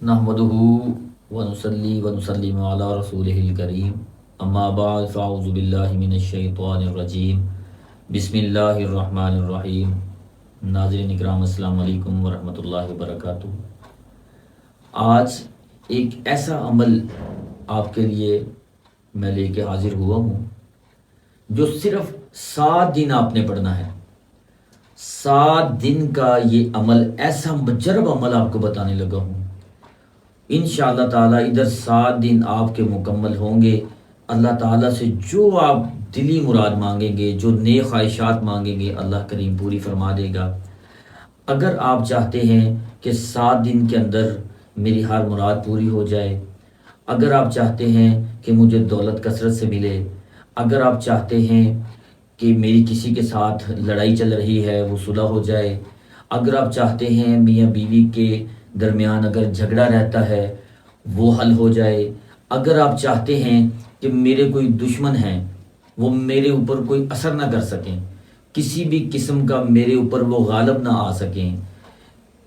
نحمدہ ونصلی ونسلم علی رسولہ الکریم اما بعد فاعوذ باللہ من الشیطان الرجیم بسم اللہ الرحمن الرحیم۔ ناظرین اکرام السلام علیکم ورحمۃ اللہ وبرکاتہ۔ آج ایک ایسا عمل آپ کے لیے میں لے کے حاضر ہوا ہوں جو صرف 7 دن آپ نے پڑھنا ہے۔ 7 دن کا یہ عمل، ایسا مجرب عمل آپ کو بتانے لگا ہوں۔ انشاءاللہ تعالیٰ ادھر 7 دن آپ کے مکمل ہوں گے۔ اللہ تعالیٰ سے جو آپ دلی مراد مانگیں گے، جو نیک خواہشات مانگیں گے، اللہ کریم پوری فرما دے گا۔ اگر آپ چاہتے ہیں کہ 7 دن کے اندر میری ہر مراد پوری ہو جائے، اگر آپ چاہتے ہیں کہ مجھے دولت کثرت سے ملے، اگر آپ چاہتے ہیں کہ میری کسی کے ساتھ لڑائی چل رہی ہے وہ صلح ہو جائے، اگر آپ چاہتے ہیں میاں بیوی کے درمیان اگر جھگڑا رہتا ہے وہ حل ہو جائے، اگر آپ چاہتے ہیں کہ میرے کوئی دشمن ہیں وہ میرے اوپر کوئی اثر نہ کر سکیں، کسی بھی قسم کا میرے اوپر وہ غالب نہ آ سکیں،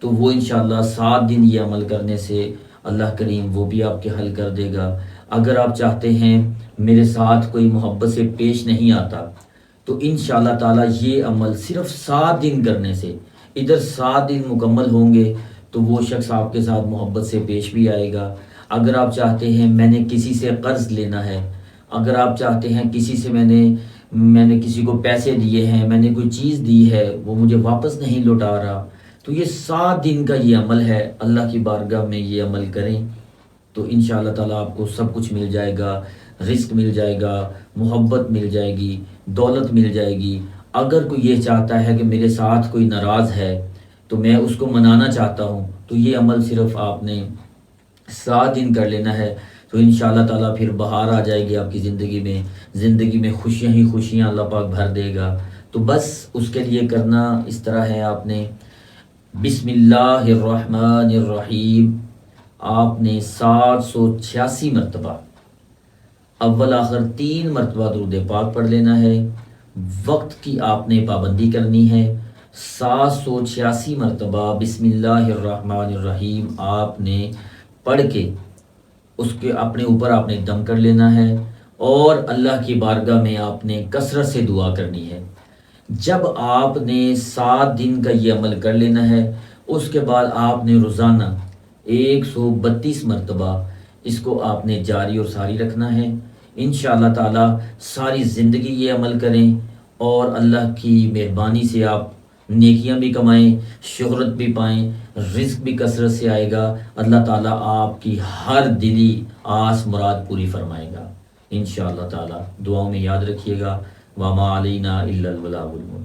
تو وہ انشاءاللہ 7 دن یہ عمل کرنے سے اللہ کریم وہ بھی آپ کے حل کر دے گا۔ اگر آپ چاہتے ہیں میرے ساتھ کوئی محبت سے پیش نہیں آتا، تو انشاءاللہ تعالیٰ یہ عمل صرف 7 دن کرنے سے ادھر 7 دن مکمل ہوں گے تو وہ شخص آپ کے ساتھ محبت سے پیش بھی آئے گا۔ اگر آپ چاہتے ہیں میں نے کسی سے قرض لینا ہے، اگر آپ چاہتے ہیں کسی سے میں نے کسی کو پیسے دیے ہیں، میں نے کوئی چیز دی ہے وہ مجھے واپس نہیں لوٹا رہا، تو یہ 7 دن کا یہ عمل ہے، اللہ کی بارگاہ میں یہ عمل کریں تو انشاءاللہ تعالیٰ آپ کو سب کچھ مل جائے گا، رزق مل جائے گا، محبت مل جائے گی، دولت مل جائے گی۔ اگر کوئی یہ چاہتا ہے کہ میرے ساتھ کوئی ناراض ہے تو میں اس کو منانا چاہتا ہوں، تو یہ عمل صرف آپ نے 7 دن کر لینا ہے، تو انشاءاللہ تعالیٰ پھر بہار آ جائے گی آپ کی زندگی میں خوشیاں ہی خوشیاں اللہ پاک بھر دے گا۔ تو بس اس کے لیے کرنا اس طرح ہے، آپ نے بسم اللہ الرحمن الرحیم آپ نے 786 مرتبہ اول آخر 3 مرتبہ درود پاک پڑھ لینا ہے۔ وقت کی آپ نے پابندی کرنی ہے۔ 786 مرتبہ بسم اللہ الرحمن الرحیم آپ نے پڑھ کے اس کے اپنے اوپر آپ نے دم کر لینا ہے، اور اللہ کی بارگاہ میں آپ نے کثرت سے دعا کرنی ہے۔ جب آپ نے 7 دن کا یہ عمل کر لینا ہے، اس کے بعد آپ نے روزانہ 132 مرتبہ اس کو آپ نے جاری اور ساری رکھنا ہے۔ انشاءاللہ تعالیٰ ساری زندگی یہ عمل کریں اور اللہ کی مہربانی سے آپ نیکیاں بھی کمائیں، شہرت بھی پائیں، رزق بھی کثرت سے آئے گا، اللہ تعالیٰ آپ کی ہر دلی آس مراد پوری فرمائے گا انشاءاللہ تعالیٰ۔ دعاؤں میں یاد رکھیے گا۔ وَمَا عَلَيْنَا إِلَّا الْبَلَاغُ الْمُبِينُ۔